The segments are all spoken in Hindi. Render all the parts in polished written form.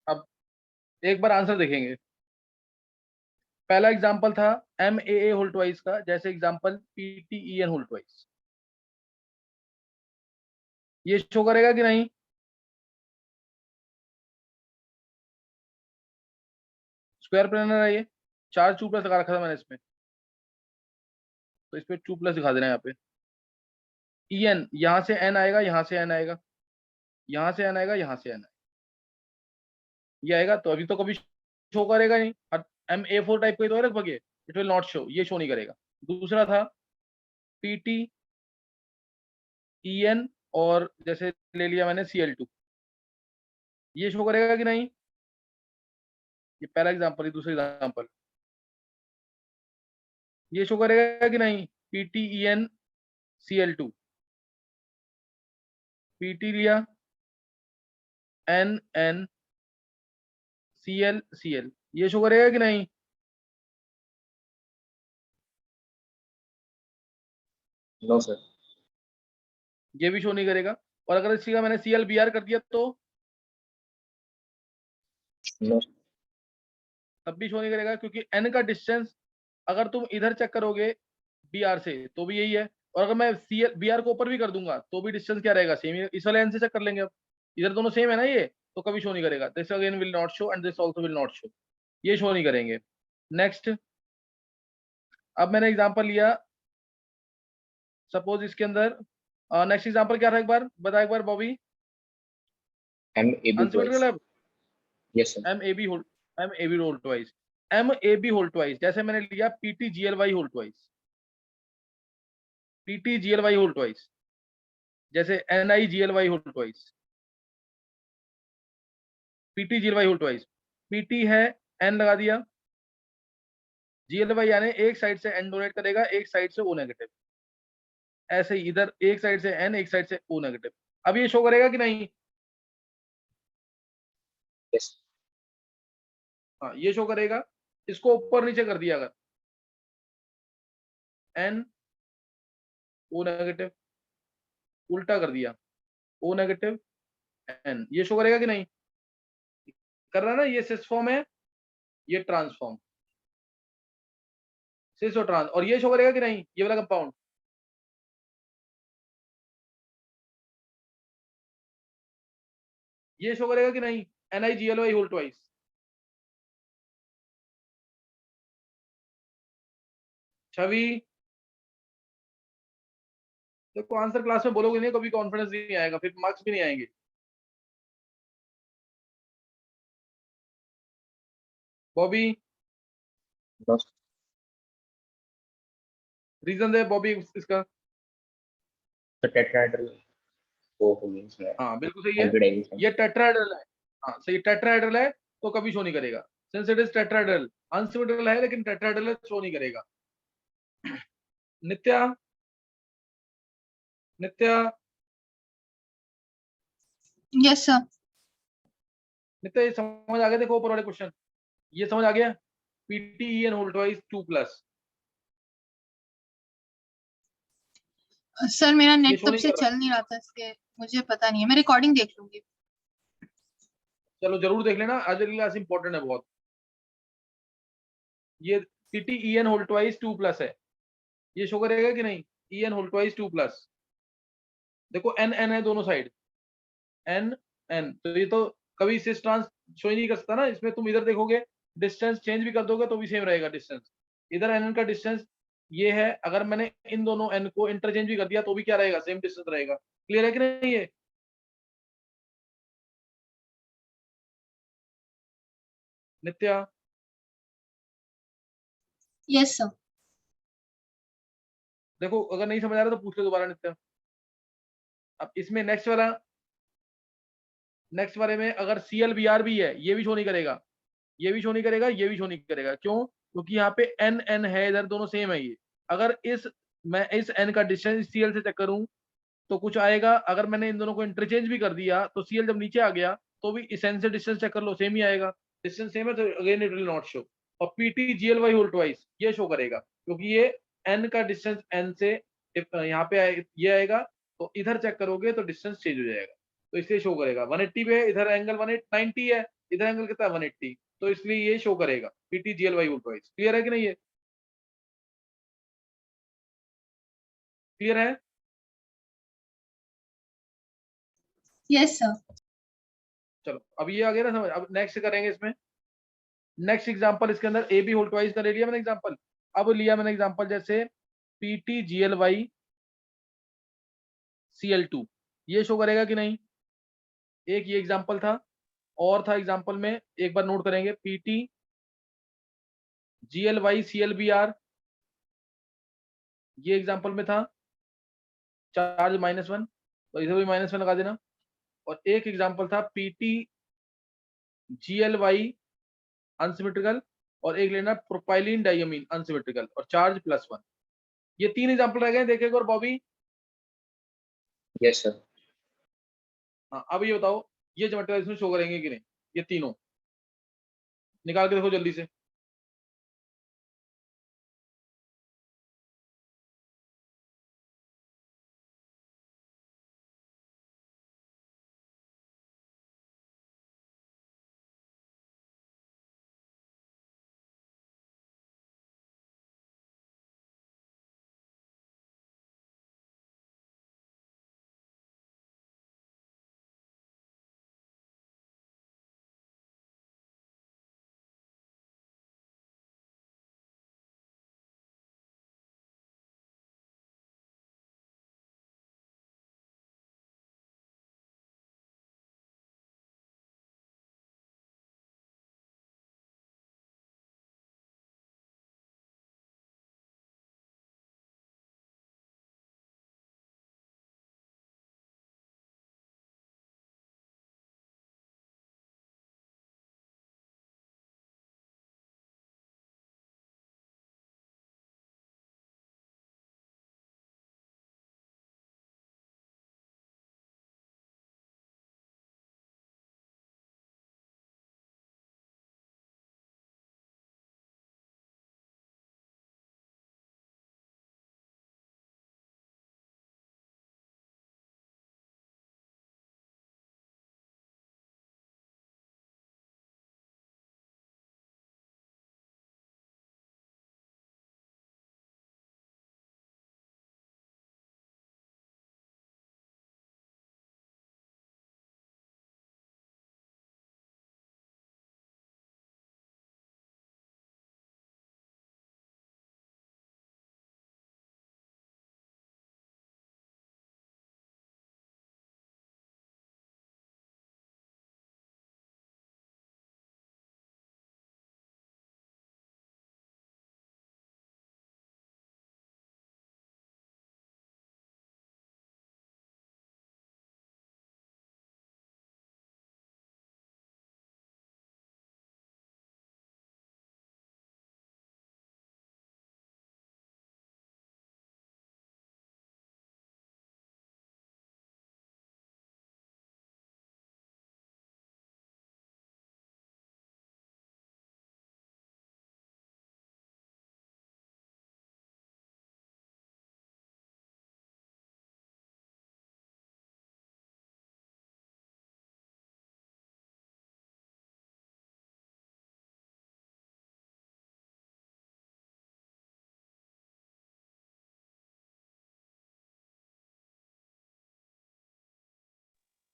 अब एक बार आंसर देखेंगे। पहला एग्जांपल था एम ए होल ट्वाइस का, जैसे example P T E N whole twice. ये शो करेगा कि नहीं? स्क्वायर प्लेनर है ये, 4 2 प्लस लगा रखा था मैंने इसमें, तो इस पे 2 प्लस दिखा देना है यहाँ पे। ई एन, यहाँ से एन आएगा, यहाँ से एन आएगा, यहाँ से एन आएगा, यहाँ से एन आएगा, ये आएगा। तो अभी तो कभी शो करेगा नहीं। एम ए फोर टाइप का ही तो है लगभग ये, इट विल नॉट शो, ये शो नहीं करेगा। दूसरा था पी टी ई एन, और जैसे ले लिया मैंने सी एल टू, ये शो करेगा कि नहीं? ये पहला एग्जांपल है। दूसरा एग्जांपल, ये शो करेगा कि नहीं? P T E N C L two, P T लिया, N N C L C L, ये शो करेगा कि नहीं? No sir. ये भी शो नहीं करेगा। और अगर इसी का मैंने सी एल बी आर कर दिया तो नो। तब भी शो नहीं करेगा, क्योंकि एन का डिस्टेंस अगर तुम इधर चेक करोगे बी आर से तो भी यही है, और अगर मैं सी एल बी आर को ऊपर भी कर दूंगा तो भी डिस्टेंस क्या रहेगा? सेम ही। इस वाले एन से चेक कर लेंगे, अब इधर दोनों सेम है ना ये, तो कभी शो नहीं करेगा। This again will not show and this also will not show, ये शो नहीं करेंगे। नेक्स्ट, अब मैंने एग्जांपल लिया, सपोज इसके अंदर नेक्स्ट एग्जांपल क्या था, एक बार बता, एक बार Bobby. M A B unsymmetrical twice. है। Yes sir. M A B whole, M A B whole twice, M A B whole twice, जैसे मैंने लिया P T G L Y whole twice, P T G L Y whole twice, जैसे N I G L Y whole twice, P T G L Y whole twice. P T है, एन लगा दिया, जी एल वाई यानी एक साइड से एन डोनेट करेगा, एक साइड से ओ नेगेटिव। ऐसे ही इधर एक साइड से एन, एक साइड से ओ नेगेटिव। अब ये शो करेगा कि नहीं? यस। हाँ, ये शो करेगा। इसको ऊपर नीचे कर दिया अगर, एन ओ नेगेटिव, उल्टा कर दिया ओ नेगेटिव एन, ये शो करेगा कि नहीं? कर रहा है ना, ये सिस फॉर्म है, ये ट्रांसफॉर्म, सिस और ट्रांस। और ये शो करेगा कि नहीं, ये वाला कंपाउंड? ये शो करेगा कि नहीं? N I G L Y whole twice. Chhavi, देखो आंसर क्लास में बोलोगे नहीं, कभी कॉन्फिडेंस नहीं आएगा, फिर मार्क्स भी नहीं आएंगे। बॉबी, नो। रीजन दे बॉबी इसका। तो टेट्राहेड्रल वो होगी इसमें। हाँ बिल्कुल सही है, हाइब्रिडाइजेशन। ये टेट्राहेड्रल है। हाँ सही, टेट्राहेड्रल है तो कभी शो नहीं करेगा, since it is tetrahedral. Unsymmetrical है लेकिन टेट्राहेड्रल शो नहीं करेगा। नित्या, नित्या, यस सर। नित्या, ये समझ आ गया? देखो ऊपर वाले क्वेश्चन, ये समझ आ गया? PT N whole twice 2 plus, sir मेरा ये नेट शो तब नहीं से कर रहा। चल नहीं रहा था, इसलिए मुझे पता नहीं है, मैं रिकॉर्डिंग देख लूंगी। चलो जरूर देख लेना, आज की क्लास इंपॉर्टेंट है बहुत। ये PT E N whole twice 2 plus है, ये शो करेगा कि नहीं? E N whole twice 2 plus, देखो एन एन है दोनों साइड, एन एन, तो ये तो कभी सिस ट्रांस शो ही नहीं कर सकता ना। इसमें तुम इधर देखोगे, डिस्टेंस चेंज भी कर दोगे तो भी सेम रहेगा डिस्टेंस। इधर एन का डिस्टेंस ये है, अगर मैंने इन दोनों एन को इंटरचेंज भी कर दिया तो भी क्या रहेगा? सेम डिस्टेंस रहेगा। क्लियर है कि नहीं ये? नित्या, यस सर। देखो अगर नहीं समझ आ रहा तो पूछ लो दोबारा नित्या। अब इसमें नेक्स्ट वाले में अगर सी एल बी आर भी है, ये भी शो नहीं करेगा, ये भी शो नहीं करेगा, ये भी शो नहीं करेगा। क्यों? क्योंकि यहाँ पे एन एन है, इधर दोनों सेम है ये। अगर मैं इस एन का डिस्टेंस सी एल से चेक करूं तो कुछ आएगा, अगर मैंने इन दोनों को इंटरचेंज भी कर दिया तो सी एल जब नीचे आ गया तो भी इस एन से डिस्टेंस चेक कर लो, सेम ही आएगा। डिस्टेंस सेम है तो again it will not show. और PT G L Y whole twice ये शो करेगा, क्योंकि ये एन का डिस्टेंस एन से यहाँ पे ये आएगा, तो इधर चेक करोगे तो डिस्टेंस चेंज हो जाएगा, तो इसलिए शो करेगा। 180 पे इधर एंगल 190 है, इधर एंगल कितना है 180, तो इसलिए ये शो करेगा पीटी जीएलवाई वोल्टवाइज। क्लियर है कि नहीं? ये क्लियर है? Yes sir. चलो अब ये आ गया ना समझ। अब नेक्स्ट करेंगे इसमें। नेक्स्ट एग्जांपल इसके अंदर ए बी वोल्टवाइज का ले लिया मैंने एग्जांपल। अब लिया मैंने एग्जांपल जैसे पीटी जीएलवाई CL2, ये शो करेगा कि नहीं? एक ये एग्जांपल था, और था एग्जांपल में एक बार नोट करेंगे पीटी GLY CLBR, ये एग्जांपल में था चार्ज -1, तो इधर भी -1 लगा देना। और एक एग्जांपल था पीटी GLY अनसिमेट्रिकल, और एक लेना प्रोपाइलिन डाइमीन अनसिमेट्रिकल और चार्ज +1। ये 3 एग्जांपल रह गए, देखेगा। और बॉबी यस सर। हाँ, अब ये बताओ ये ज्योमेट्री इसमें शो करेंगे कि नहीं? ये तीनों निकाल के देखो जल्दी से।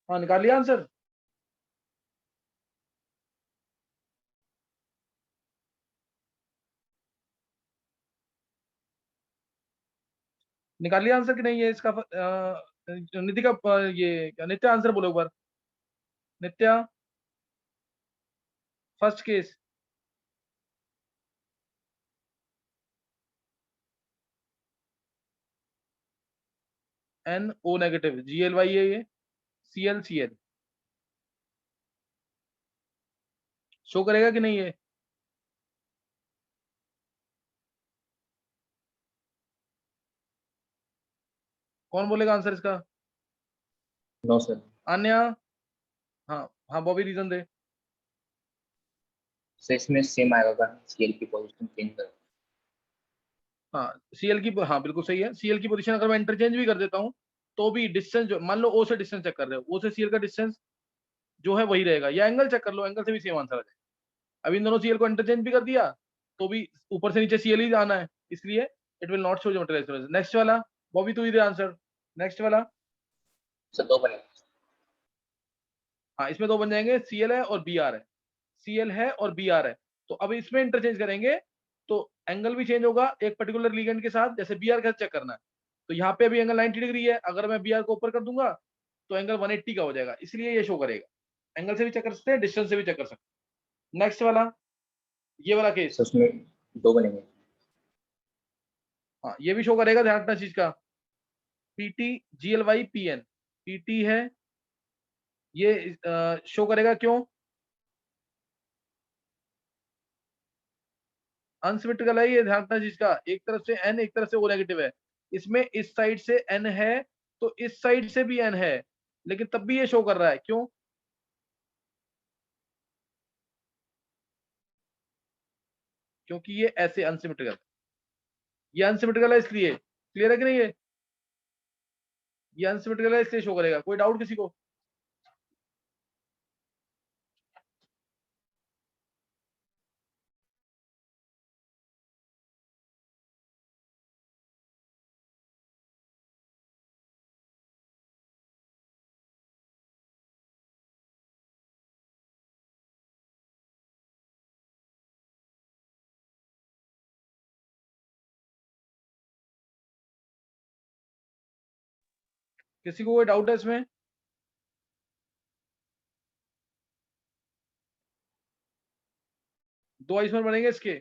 हाँ, निकाल लिया आंसर? निकाल लिया आंसर कि नहीं? ये इसका नितिका ये क्या नित्या आंसर बोलो एक बार। Nitya, first case NO negative GLY है ये CL शो करेगा कि नहीं? ये कौन बोलेगा आंसर इसका? No sir. अन्या, हाँ हाँ बॉबी रीजन दे। सर इसमें सेम आएगा अगर स्केल की पोजीशन चेंज कर। हाँ CL की, हाँ बिल्कुल सही है। CL की पोजीशन अगर मैं इंटरचेंज भी कर देता हूँ तो भी डिस्टेंस जो मान लो O से डिस्टेंस चेक कर रहे हो, O से CL का डिस्टेंस जो है वही रहेगा, या एंगल चेक कर लो, एंगल से भी सेम आंसर आ जाएगा। अब इन दोनों सीएल को इंटरचेंज भी कर दिया तो भी ऊपर से नीचे सीएल ही आना है, इसलिए it will not show geometrical expression. Next वाला बॉबी, तू ही दे आंसर। नेक्स्ट वाला, सर 2 बनेगा। हाँ इसमें 2 बन जाएंगे, सीएल है और बी आर है, सीएल है और बी आर है। तो अब इसमें इंटरचेंज करेंगे तो एंगल भी चेंज होगा एक पर्टिकुलर लिगेंड के साथ, जैसे बी आर का चेक करना है तो यहाँ पे अभी एंगल 90 डिग्री है, अगर मैं बी आर को ऊपर कर दूंगा तो एंगल 180 का हो जाएगा, इसलिए ये शो करेगा। एंगल से भी चेक कर सकते हैं, डिस्टेंस से भी चेक कर सकते हैं। नेक्स्ट वाला, ये वाला केस, सर उसमें 2 बनेंगे। हाँ ये भी शो करेगा, ध्यान रखना चीज का। पीटी जीएलवाई पीएन, पीटी है ये शो करेगा, क्यों? अनसिमेट्रिकल है ये, ध्यान रखना चीज का। एक तरफ से एन, एक तरफ से ओ नेगेटिव है, इसमें इस साइड से एन है तो इस साइड से भी एन है, लेकिन तब भी ये शो कर रहा है, क्यों? क्योंकि ये ऐसे अनसिमेट्रिकल, ये अनसिमेट्रिकल है इसलिए। क्लियर है कि नहीं? ये अनसिमेट्रिकल है इसलिए शो करेगा। कोई डाउट किसी को? किसी को कोई डाउट है इसमें? दो आइसोमर बनेंगे इसके।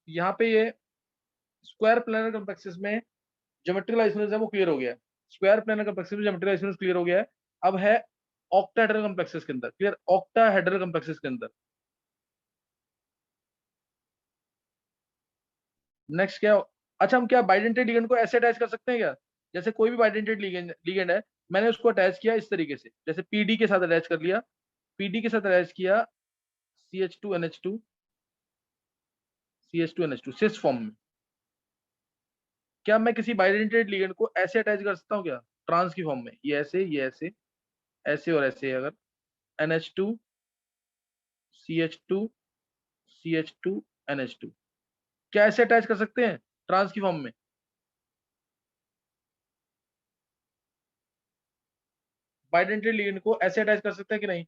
यहाँ पे ये स्क्वायर प्लेनर कॉम्प्लेक्सेस में ज्योमेट्रिकल आइसोमर्स है वो क्लियर हो गया है। स्क्वायर प्लेनर कॉम्प्लेक्सेस में ज्योमेट्रिकल आइसोमर्स क्लियर हो गया है। अब है ऑक्टाहेड्रल कॉम्प्लेक्सेस के अंदर, क्लियर? ऑक्टाहेड्रल कॉम्प्लेक्सेस के अंदर नेक्स्ट क्या? अच्छा, हम क्या बाइडेंटेड लिगेंड को ऐसे अटैच कर सकते हैं क्या? जैसे कोई भी बाइडेंटेड लिगेंड है, मैंने उसको अटैच किया इस तरीके से, जैसे पीडी के साथ अटैच कर लिया, पीडी के साथ अटैच किया CH2NH2, CH2NH2 सिस फॉर्म में। क्या मैं किसी बाइडेंटेड लिगेंड को ऐसे अटैच कर सकता हूँ क्या ट्रांस की फॉर्म में? ये ऐसे, ये ऐसे, ऐसे और ऐसे, अगर NH2 CH2 CH2 NH2, क्या ऐसे अटैच कर सकते हैं ट्रांस की फॉर्म में? बाइडेंटेड लिगेंड को ऐसे अटैच कर सकते हैं कि नहीं?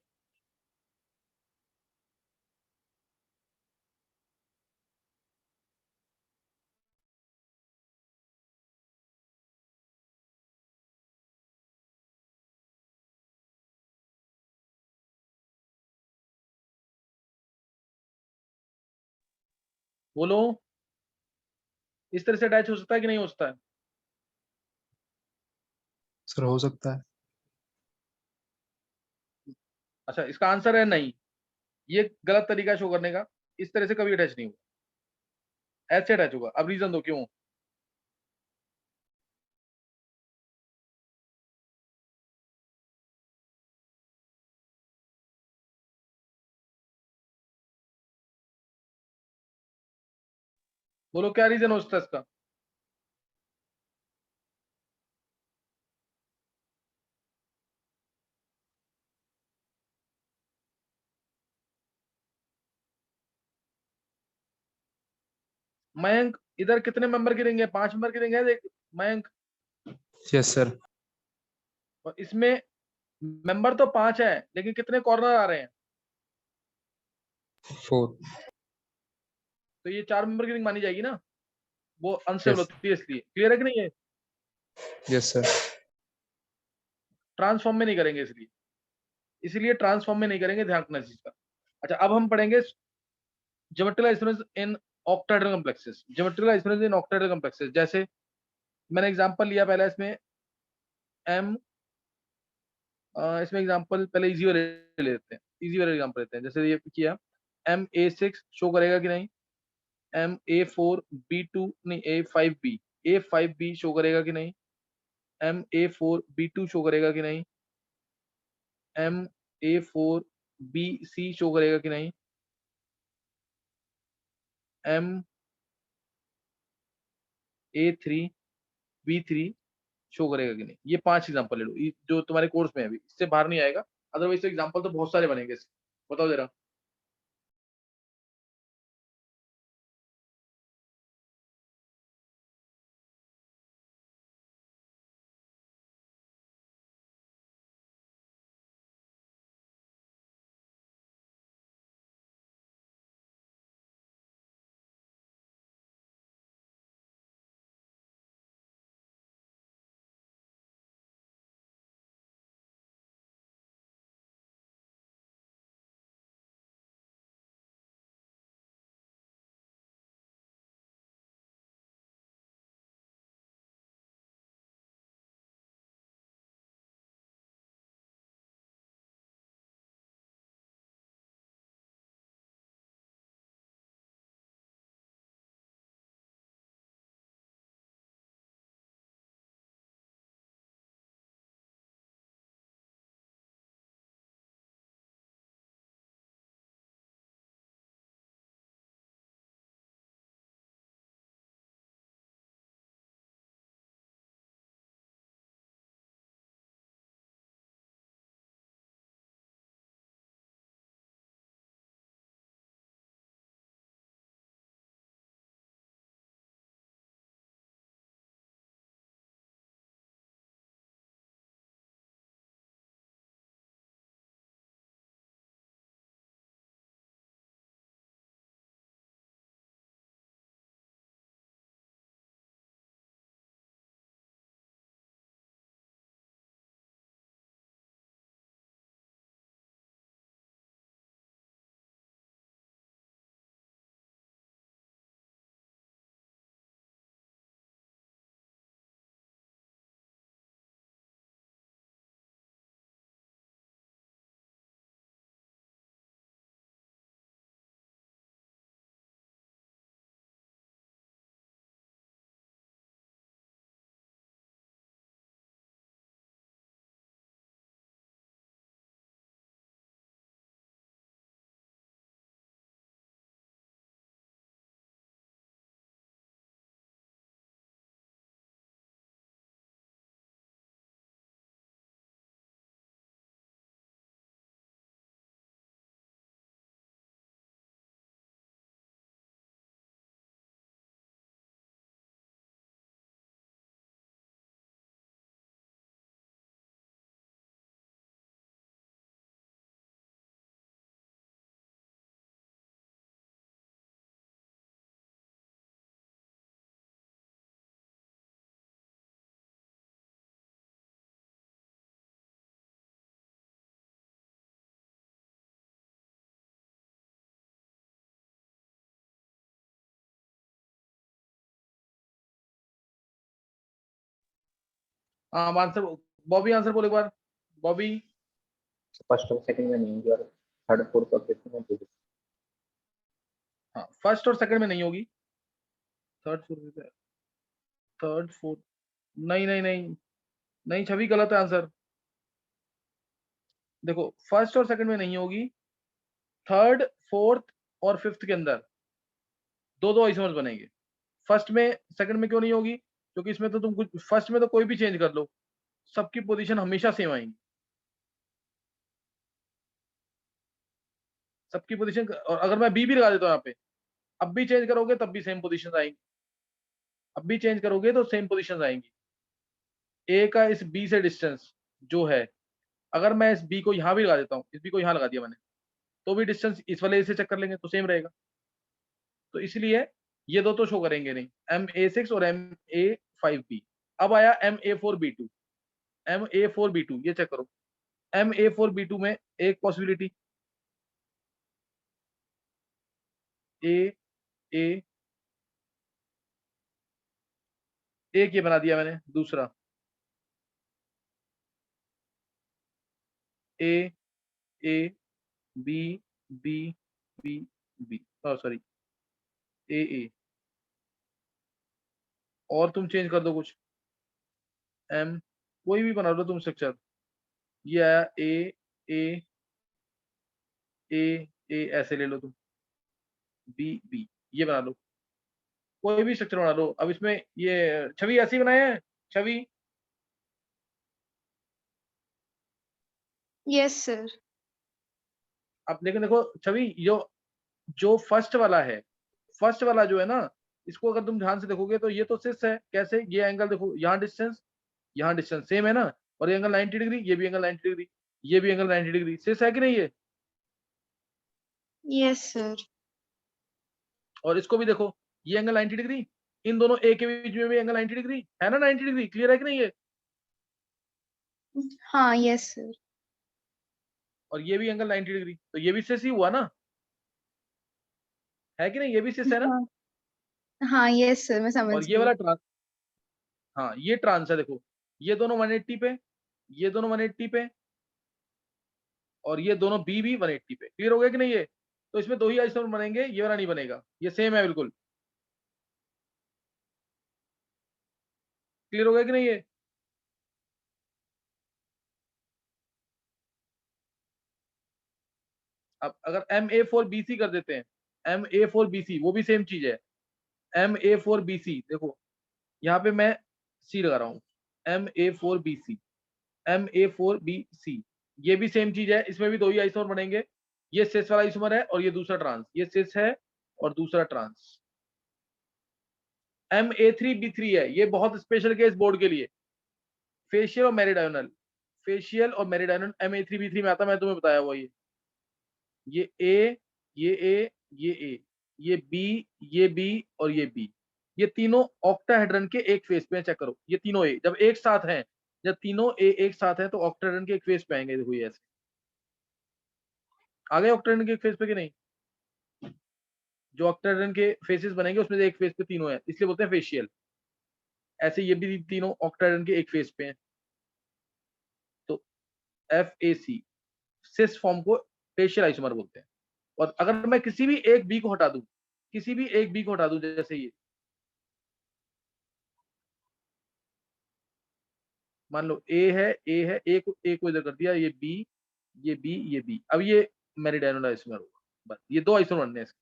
बोलो, इस तरह से अटैच हो सकता है कि नहीं हो सकता है? सर हो सकता है। अच्छा, इसका आंसर है नहीं। ये गलत तरीका शो करने का, इस तरह से कभी अटैच नहीं होगा, ऐसे अटैच होगा। अब रीजन दो क्यों। बोलो क्या रीजन हो सकता है इसका? मयंक, इधर कितने मेंबर के देंगे? 5 मेंबर के देंगे देख मयंक। Yes sir. और इसमें मेंबर तो 5 है, लेकिन कितने कॉर्नर आ रहे हैं? 4। तो ये 4 मेंबर की रिंग मानी जाएगी ना, वो अनस्टेबल यस। होती है इसलिए। क्लियर है कि नहीं है? Yes sir. ट्रांसफॉर्म में नहीं करेंगे इसलिए, इसलिए ट्रांसफॉर्म में नहीं करेंगे, ध्यान रखना इस चीज का। अच्छा, अब हम पढ़ेंगे geometrical isomers in octahedral complexes. Geometrical isomers in octahedral complexes, जैसे मैंने एग्जांपल लिया पहले इसमें एम, इसमें एग्जांपल पहले इजी वाले ले लेते हैं, इजी वाले एग्जांपल लेते हैं। जैसे ये किया, MA6 शो करेगा कि नहीं? MA4B2 नहीं, A5B शो करेगा कि नहीं? MA4B2 शो करेगा कि नहीं? MA4BC शो करेगा कि नहीं? MA3B3 शो करेगा कि नहीं। ये 5 एग्जांपल ले लो, जो तुम्हारे कोर्स में है अभी, इससे बाहर नहीं आएगा। अदरवाइज तो एग्जांपल तो बहुत सारे बनेंगे इसके। बताओ जरा। हाँ आंसर, बॉबी आंसर बोल एक बार। बॉबी। फर्स्ट और सेकंड में नहीं होगी और थर्ड फोर्थ और फिफ्थ में होगी। हाँ फर्स्ट और सेकंड में नहीं होगी। थर्ड फोर्थ, थर्ड फोर्थ, नहीं नहीं नहीं नहीं, छवि गलत है आंसर। देखो फर्स्ट और सेकंड में नहीं होगी, थर्ड फोर्थ और फिफ्थ के अंदर दो दो आइसोमर्स बनेंगे। फर्स्ट में सेकंड में क्यों नहीं होगी? क्योंकि इसमें तो तुम कुछ, फर्स्ट में तो कोई भी चेंज कर लो, सबकी पोजीशन हमेशा सेम आएंगी। सबकी पोजीशन, और अगर मैं बी भी लगा देता हूँ यहाँ पे, अब भी चेंज करोगे तब भी सेम पोजीशन आएंगी, अब भी चेंज करोगे तो सेम पोजीशन आएंगी। ए का इस बी से डिस्टेंस जो है, अगर मैं इस बी को यहाँ भी लगा देता हूँ, इस बी को यहाँ लगा दिया मैंने, तो भी डिस्टेंस इस वाले ए से चेक कर लेंगे तो सेम रहेगा। तो इसलिए ये दो तो शो करेंगे नहीं, MA6 और MA5B। अब आया MA4B2। MA4B2 ये चेक करो। MA4B2 में एक पॉसिबिलिटी, ए ए एक ये बना दिया मैंने, दूसरा A A B B B B, sorry A, और तुम चेंज कर दो कुछ, एम, कोई भी बना लो तुम स्ट्रक्चर। ये आया ए ए ए, ऐसे ले लो तुम, बी बी, ये बना लो, कोई भी स्ट्रक्चर बना लो। अब इसमें ये छवि ऐसी बनाए हैं, छवि Yes, sir. अब लेकिन देखो छवि, जो फर्स्ट वाला है, फर्स्ट वाला जो है ना, इसको अगर तुम ध्यान से देखोगे तो ये तो सिस है। कैसे? ये एंगल देखो, यहाँ डिस्टेंस सेम है ना, और ये एंगल 90 डिग्री, ये भी एंगल 90 डिग्री, ये भी एंगल 90 डिग्री, सिस है कि नहीं ये? Yes, sir. और इसको भी देखो, ये एंगल 90 डिग्री, इन दोनों ए के बीच में भी एंगल 90 डिग्री है ना, 90 डिग्री। क्लियर है कि नहीं ये? हाँ, yes, sir. और ये भी एंगल 90 डिग्री, तो ये भी सिस ही हुआ ना, है कि नहीं? ये भी सिस है ना। हाँ, हाँ, yes, sir. मैं समझ और ये गई. वाला ट्रांस, हाँ ये ट्रांस है देखो, ये दोनों 180 पे, ये दोनों 180 पे, और ये दोनों बी भी 180 पे। क्लियर हो गया कि नहीं ये? तो इसमें दो ही आइसोमर बनेंगे, ये वाला नहीं बनेगा, ये सेम है बिल्कुल। क्लियर हो गया कि नहीं ये? अब अगर MA4BC कर देते हैं, MA4BC वो भी सेम चीज है। MA4BC देखो, यहाँ पे मैं सी लगा रहा हूँ, MA4BC, MA4BC, ये भी सेम चीज है, इसमें भी दो ही आइसोमर बनेंगे। ये सिस वाला आइसोमर है और ये दूसरा ट्रांस, ये सिस है और दूसरा ट्रांस। MA3B3 है, ये बहुत स्पेशल केस बोर्ड के लिए, फेशियल और मेरिडायनल, फेशियल और मेरिडायनल MA3B3 में आता, मैं तुम्हें बताया हुआ ये ए, ये ए, ये ए, ये बी, ये बी और ये बी, ये तीनों ऑक्टाहेड्रन के एक फेस पे हैं। चेक करो, ये तीनों ए जब एक साथ हैं, जब तीनों ए एक साथ हैं तो ऑक्टाहेड्रन के एक फेस पे आएंगे। देखो ये ऐसे आ गए ऑक्टाहेड्रन के एक फेस पे कि नहीं? जो ऑक्टाहेड्रन के फेसेस बनेंगे उसमें से एक फेस पे तीनों है, इसलिए बोलते हैं फेशियल। ऐसे ये भी तीनों ऑक्टाहेड्रन के एक फेस पे हैं, तो FAC, सिस फॉर्म को फेशियल आइसोमर बोलते हैं। और अगर मैं किसी भी एक बी को हटा दूं, किसी भी एक बी को हटा दूं, जैसे ये मान लो ए है, ए को इधर कर दिया, ये बी, ये बी, ये बी, अब ये मेरिडायनल आइसोमर होगा। बस ये दो आइसोमर बनने हैं इसके,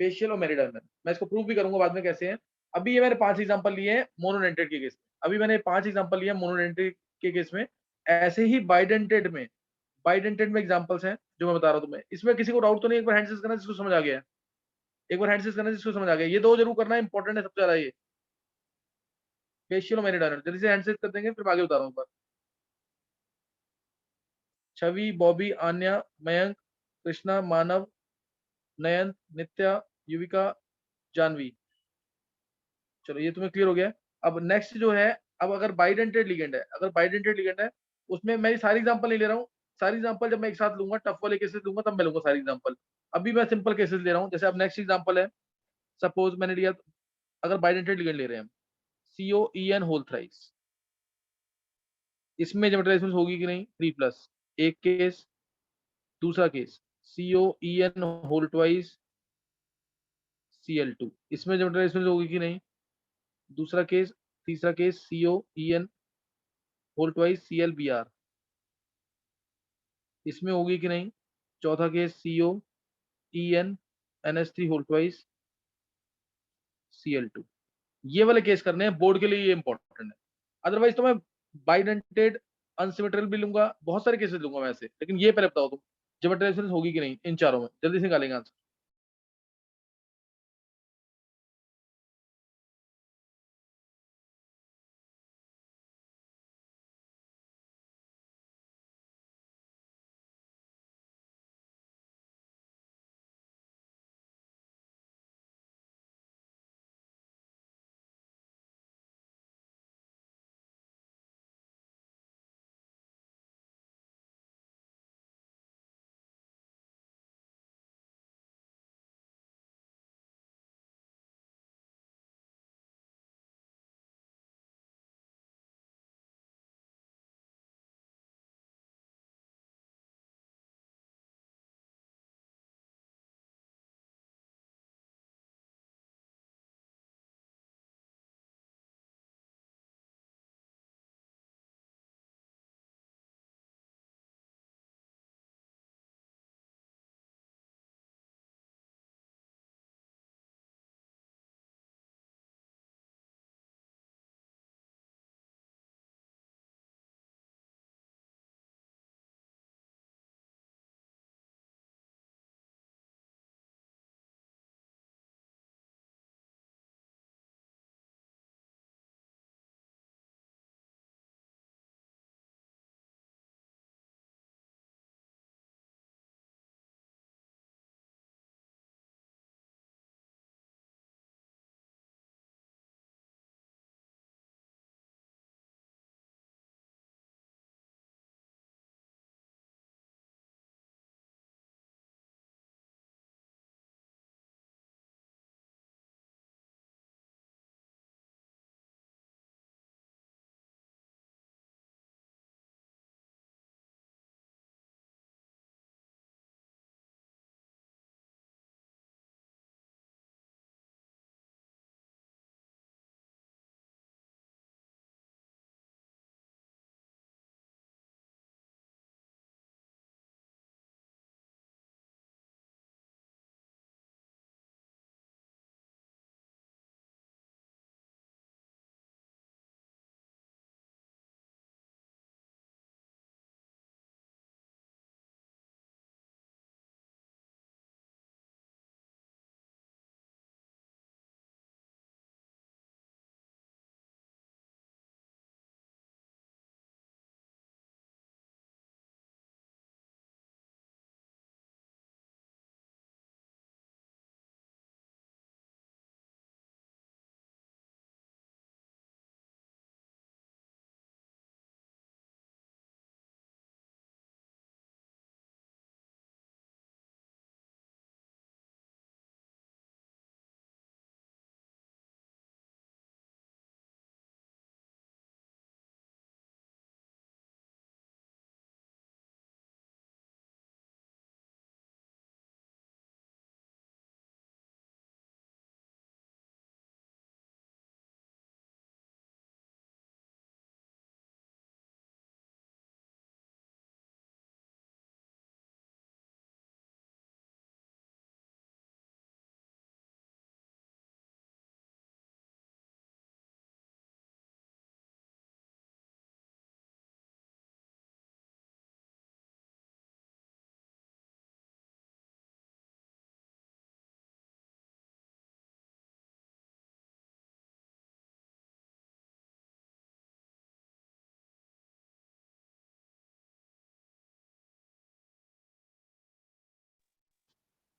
फेशियल और मेरिडायनल। मैं इसको प्रूव भी करूंगा बाद में कैसे है। अभी ये मैंने 5 एग्जांपल लिए हैं मोनोडेंटेड के केस में, अभी मैंने 5 एग्जांपल लिए हैं मोनोडेंटेड के केस में। ऐसे ही बाइडेंटेड में एग्जांपल्स हैं जो मैं बता रहा हूं तुम्हें। इसमें किसी को डाउट तो नहीं? एक बार हैंडसेस करना जिसको समझ आ गया है, एक बार हैंडसेस करना जिसको समझ आ गया। ये दो जरूर करना, इंपॉर्टेंट है सबसे ज्यादा ये, फेशियल और मेरिडायनल। जल्दी से हैंडसेस कर देंगे फिर आगे बता रहा हूँ। छवि, बॉबी, आन्या, मयंक, कृष्णा, मानव, नयन, नित्या, युविका, जानवी। चलो ये तुम्हें क्लियर हो गया। अब नेक्स्ट जो है, अब अगर बाइडेंटेड लिगेंड है, अगर बाइडेंटेड लिगेंड है, उसमें मैं सारी एग्जांपल नहीं ले रहा हूँ। सारी एग्जांपल जब मैं एक साथ लूंगा, टफ वाले केसेस लूंगा, तब मैं लूंगा सारी एग्जांपल। अभी मैं सिंपल केसेस ले रहा हूँ। जैसे अब नेक्स्ट एग्जांपल है, सपोज मैंने लिया, अगर बाइडेंटेड लिगेंड ले रहे हैं हम, COEN होल थ्राइस, इसमें जेमेट्राइजेशन होगी कि नहीं? 3+, एक केस। दूसरा case COEN whole twice Cl2, इसमें जेमेट्राइजेशन होगी कि नहीं? दूसरा केस। तीसरा case COEN whole twice ClBr, इसमें होगी कि नहीं? चौथा case COEN NH3 whole twice Cl2। ये वाले केस करने हैं बोर्ड के लिए, ये इंपॉर्टेंट है। अदरवाइज तो मैं बाइडेंटेड अनसिमेट्रिकल भी लूंगा, बहुत सारे केसेस लूंगा वैसे, लेकिन ये पहले बताओ तुम, जेमेट्राइजेशन होगी कि नहीं इन चारों में? जल्दी से निकालेंगे आंसर।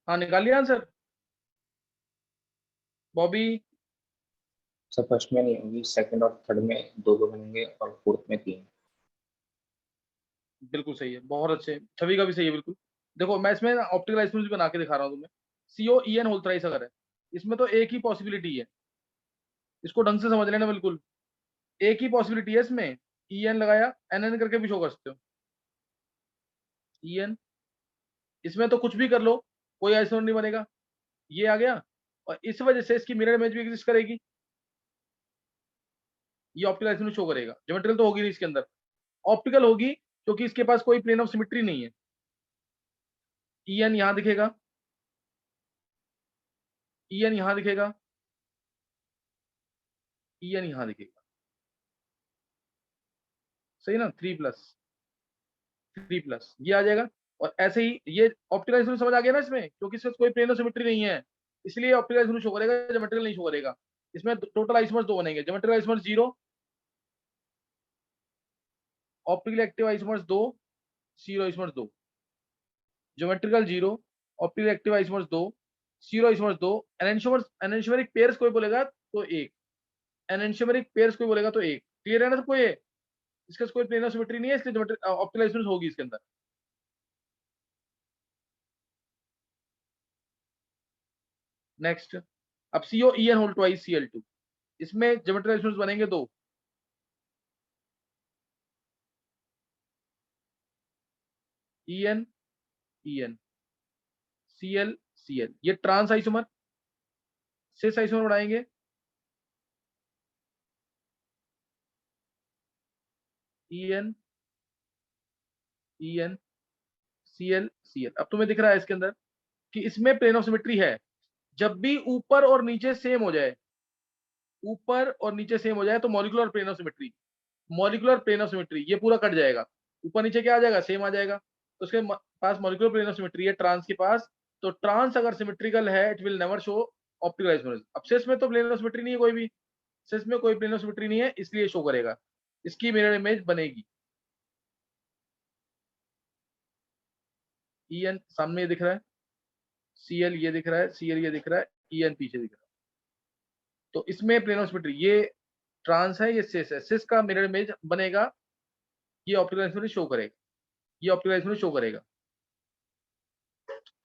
हाँ निकाल लिया आंसर बॉबी। सर फर्स्ट में नहीं होगी, सेकंड और थर्ड में दो दो बनेंगे और फोर्थ में तीन। बिल्कुल सही है, बहुत अच्छे, छवि का भी सही है बिल्कुल। देखो मैं इसमें ऑप्टिकल आइसोमर्स बना के दिखा रहा हूँ तुम्हें। CO E N whole thrice अगर है, इसमें तो एक ही पॉसिबिलिटी है, इसको ढंग से समझ लेना बिल्कुल। एक ही पॉसिबिलिटी है इसमें, ई एन लगाया, एन एन करके भी शो कर सकते हो, ई एन। इसमें तो कुछ भी कर लो, कोई आइसोमर नहीं बनेगा, ये आ गया। और इस वजह से इसकी मिरर इमेज भी एग्जिस्ट करेगी, ये ऑप्टिकल आइसोमर शो करेगा। ज्योमेट्रिकल तो होगी नहीं इसके अंदर, ऑप्टिकल होगी, क्योंकि इसके पास कोई प्लेन ऑफ सिमेट्री नहीं है। ई एन यहां दिखेगा, ई एन यहां दिखेगा, ई एन यहां दिखेगा, सही ना, 3+3+, ये आ जाएगा। और ऐसे ही ये ऑप्टिकल आइसोमर समझ आ गया ना इसमें, क्योंकि इसमें कोई प्लेन ऑफ सिमेट्री नहीं है, इसलिए ऑप्टिकल आइसोमर शो करेगा, ज्योमेट्रिकल नहीं शो करेगा। इसमें टोटल आइसोमर्स दो बनेंगे, geometrical isomers 0, optical active isomers 2, zero isomers 2। Geometrical 0, optical active isomers 2, zero isomers 2। Enantiomeric pairs कोई बोलेगा तो 1, एनेंटियोमेरिक पेयर्स कोई बोलेगा तो 1। क्लियर है ना सबको ये? इसका कोई प्लेन ऑफ सिमेट्री नहीं है, इसलिए ऑप्टिकल आइसोमर्स होगी इसके अंदर। नेक्स्ट, अब CO E N whole twice Cl2, इसमें ज्योमेट्रिकल आइसोमर्स बनेंगे दो, E N, E N, Cl, Cl, ये ट्रांस आइसोमर, सिस आइसोमर बनाएंगे, E N, E N, Cl, Cl। अब तुम्हें दिख रहा है इसके अंदर कि इसमें प्लेन ऑफ सिमेट्री है, जब भी ऊपर और नीचे सेम हो जाए, ऊपर और नीचे सेम हो जाए तो molecular plane of symmetry, molecular plane of symmetry, ये पूरा कट जाएगा, ऊपर नीचे क्या आ जाएगा, सेम आ जाएगा। तो उसके पास मॉलिक्यूलर प्लेन ऑफ सिमेट्री है ट्रांस के पास, तो ट्रांस अगर सिमेट्रिकल है it will never show optical isomers. अब सिस में तो प्लेन ऑफ सिमेट्री नहीं है कोई भी, सिस में कोई प्लेन ऑफ सिमेट्री नहीं है, इसलिए शो करेगा, इसकी मिरर इमेज बनेगी। ई एन सामने ये दिख रहा है, सी एल ये दिख रहा है, सी एल ये दिख रहा है, ई एन पीछे दिख रहा है। तो इसमें प्लेन ऑफ सिमेट्री, ये ट्रांस है, ये सिस है, सिस का मिरर इमेज बनेगा, ये ऑप्टिकल आइसोमर्स शो करेगा, ये ऑप्टिकल आइसोमर्स शो करेगा।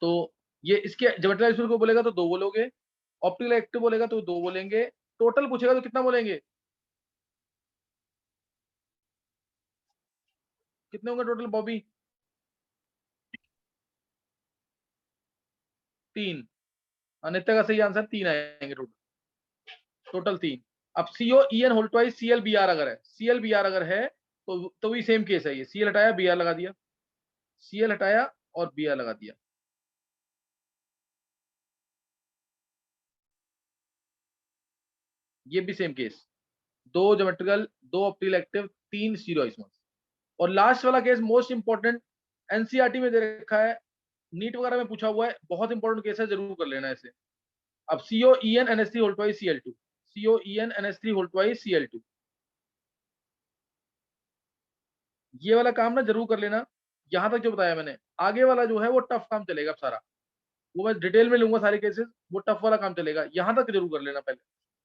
तो ये इसके ज्योमेट्रिकल आइसोमर को बोलेगा तो दो बोलोगे, ऑप्टिकल एक्टिव बोलेगा तो दो बोलेंगे, टोटल पूछेगा तो कितना बोलेंगे, कितने होंगे टोटल बॉबी? 3। अनित्य का सही आंसर 3 आएंगे टोटल, टोटल 3। अब CO E N whole twice C L B R अगर है, सी एल बी आर अगर है तो भी सेम केस है, ये सी एल हटाया बी आर लगा दिया, सी एल हटाया और बी आर लगा दिया। ये भी सेम केस, दो ज्योमेट्रिकल, दो ऑप्टिकल एक्टिव, 3 जीरो आइसोमर्स। और लास्ट वाला केस मोस्ट इंपॉर्टेंट, एनसीईआरटी में दे रखा है, नीट वगैरह में पूछा हुआ है, बहुत इंपॉर्टेंट केस है, जरूर कर लेना इसे। अब CO E N N S three whole twice Cl2, CO E N N S three whole twice Cl2, ये वाला काम ना जरूर कर लेना। यहां तक जो बताया मैंने, आगे वाला जो है वो टफ काम चलेगा सारा, वो मैं डिटेल में लूंगा सारे केसेस, वो टफ वाला काम चलेगा, यहां तक जरूर कर लेना पहले।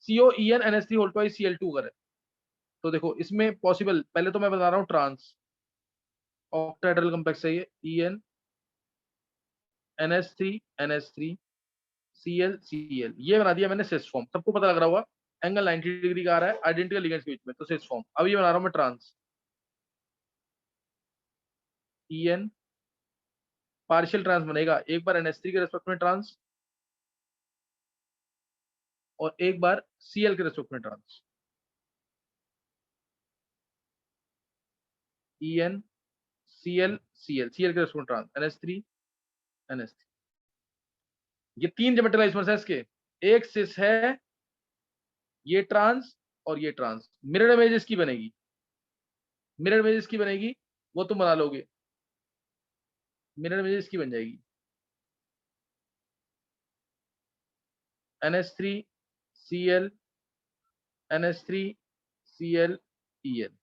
CO E N N S three whole twice Cl2 अगर है तो देखो इसमें पॉसिबल, पहले तो मैं बता रहा हूँ ट्रांस ऑक्टाहेड्रल कॉम्प्लेक्स है, ये E N N S three N S three Cl Cl, ये बना दिया मैंने सिस फॉर्म, सबको पता लग रहा होगा, एंगल 90 डिग्री का आ रहा है आइडेंटिकल लिगेंड्स के बीच में, तो सिस फॉर्म। अब ये बना रहा हूं मैं trans, E N partial trans बनेगा, एक बार NH3 के रेस्पेक्ट में ट्रांस और एक बार Cl के रेस्पेक्ट में trans, E N Cl Cl, Cl के रेस्पेक्ट में ट्रांस, NH3 NH3। ये 3 ज्योमेट्रिकल आइसोमर्स है इसके, एक सिस है, ये ट्रांस और ये ट्रांस। मिरर इमेज इसकी बनेगी, मिरर इमेज इसकी बनेगी, वो तुम बना लोगे, मिरर इमेज इसकी बन जाएगी, NH3 Cl NH3 Cl En।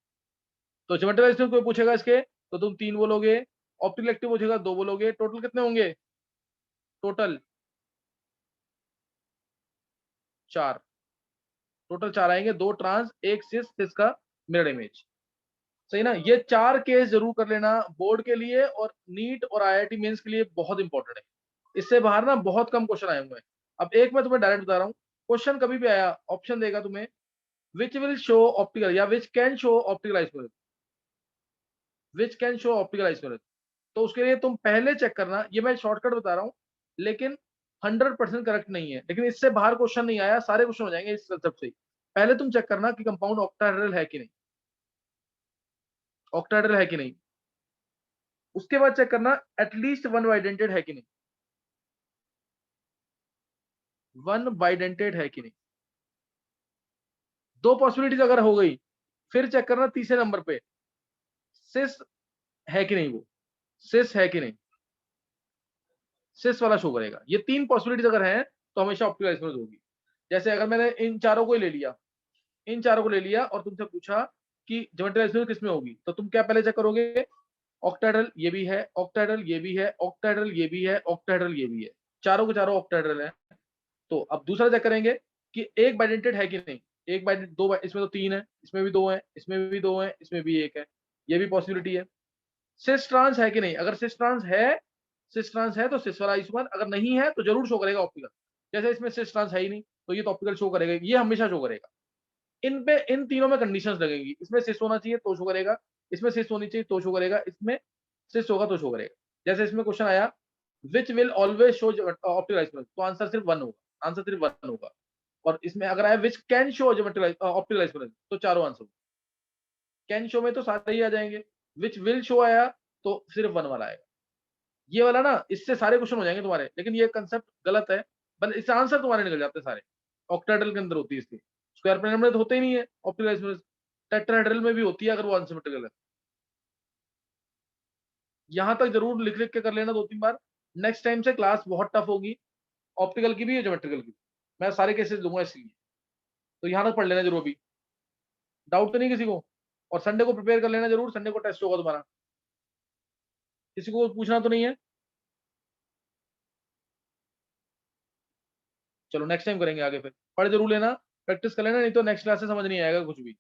तो ज्योमेट्रिकल आइसोमर कोई पूछेगा इसके तो तुम 3 बोलोगे, ऑप्टिकल एक्टिव पूछेगा 2 बोलोगे, टोटल कितने होंगे, टोटल 4, टोटल 4 आएंगे, 2 ट्रांस, 1 सिस, सिस का मिरर इमेज। सही ना? ये 4 केस जरूर कर लेना बोर्ड के लिए, और नीट और आईआईटी मेंस के लिए बहुत इंपॉर्टेंट है। इससे बाहर ना बहुत कम क्वेश्चन आए हुए हैं। अब एक मैं तुम्हें डायरेक्ट बता रहा हूँ, क्वेश्चन कभी भी आया, ऑप्शन देगा तुम्हें विच विल शो ऑप्टिकल या which can show optical isolation, which can show optical isolation. तो उसके लिए तुम पहले चेक करना, ये मैं शॉर्टकट बता रहा हूँ लेकिन 100% करेक्ट नहीं है, लेकिन इससे बाहर क्वेश्चन नहीं आया, सारे क्वेश्चन हो जाएंगे इस कंसेप्ट से ही। पहले तुम चेक करना कि कंपाउंड ऑक्टाहेड्रल है कि नहीं, ऑक्टाहेड्रल है कि नहीं। उसके बाद चेक करना एटलीस्ट वन बाइडेंटेड है कि नहीं, वन बाइडेंटेड है कि नहीं। 2 पॉसिबिलिटीज अगर हो गई, फिर चेक करना तीसरे नंबर पे सिस है कि नहीं, वो सिस है कि नहीं, सिस वाला शो करेगा। ये 3 पॉसिबिलिटीज अगर हैं तो हमेशा ऑप्टिकल आइसोलेशन होगी। जैसे अगर मैंने इन चारों को ही ले लिया, इन चारों को ले लिया और तुमसे पूछा कि ज्योमेट्रिकल आइसोलेशन किसमें होगी, तो तुम क्या पहले चेक करोगे, ऑक्टाहेड्रल ये भी है, ऑक्टाहेड्रल ये भी है, ऑक्टाहेड्रल ये भी है, ऑक्टाहेड्रल ये भी है, चारों के चारों ऑक्टाहेड्रल है। तो अब दूसरा चेक करेंगे कि एक बाइडेंटेड है कि नहीं, एक बाइडेंट, दो इसमें तो 3 है, इसमें भी 2 है, इसमें भी 2 है, इसमें भी 1 है, ये भी पॉसिबिलिटी है। सिस ट्रांस है कि नहीं, अगर सिस ट्रांस है, सिस ट्रांस है तो सिस वाला आइसोमर, अगर नहीं है तो जरूर शो करेगा ऑप्टिकल। जैसे इसमें सिस ट्रांस है ही नहीं तो ये तो ऑप्टिकल शो करेगा, ये हमेशा शो करेगा। इन पे इन तीनों में कंडीशंस लगेंगी, इसमें सिस होना चाहिए तो शो करेगा, इसमें सिस होनी चाहिए तो शो करेगा, इसमें सिस होगा तो शो करेगा। जैसे इसमें क्वेश्चन आया which will always show optical isomer, तो आंसर सिर्फ 1 होगा, आंसर सिर्फ 1 होगा। और इसमें अगर आया which can show optical isomer, तो चारों आंसर। कैन शो में तो सारे ही आ जाएंगे, विच विल शो आया तो सिर्फ 1 वाला आएगा। ये वाला ना, इससे सारे क्वेश्चन हो जाएंगे तुम्हारे, लेकिन ये कंसेप्ट गलत है, बट इससे आंसर तुम्हारे निकल जाते हैं सारे। ऑक्टाहेड्रल के अंदर होती है इसकी, स्क्वायर पिरामिड में तो होते ही नहीं है ऑप्टिकल आइसोमर, टेट्राहेड्रल में भी होती है अगर वो अनसिमेट्रिकल है। यहां तक जरूर लिख लिख के कर लेना 2-3 बार। नेक्स्ट टाइम से क्लास बहुत टफ होगी, ऑप्टिकल की भी और ज्योमेट्रिकल की भी। मैं सारे केसेस दूंगा इसलिए, तो यहां तक पढ़ लेना जरूर। अभी डाउट तो नहीं किसी को? और संडे को प्रिपेयर कर लेना जरूर, संडे को टेस्ट होगा तुम्हारा। किसी को पूछना तो नहीं है? चलो नेक्स्ट टाइम करेंगे आगे, फिर पढ़ जरूर लेना, प्रैक्टिस कर लेना, नहीं तो नेक्स्ट क्लास से समझ नहीं आएगा कुछ भी।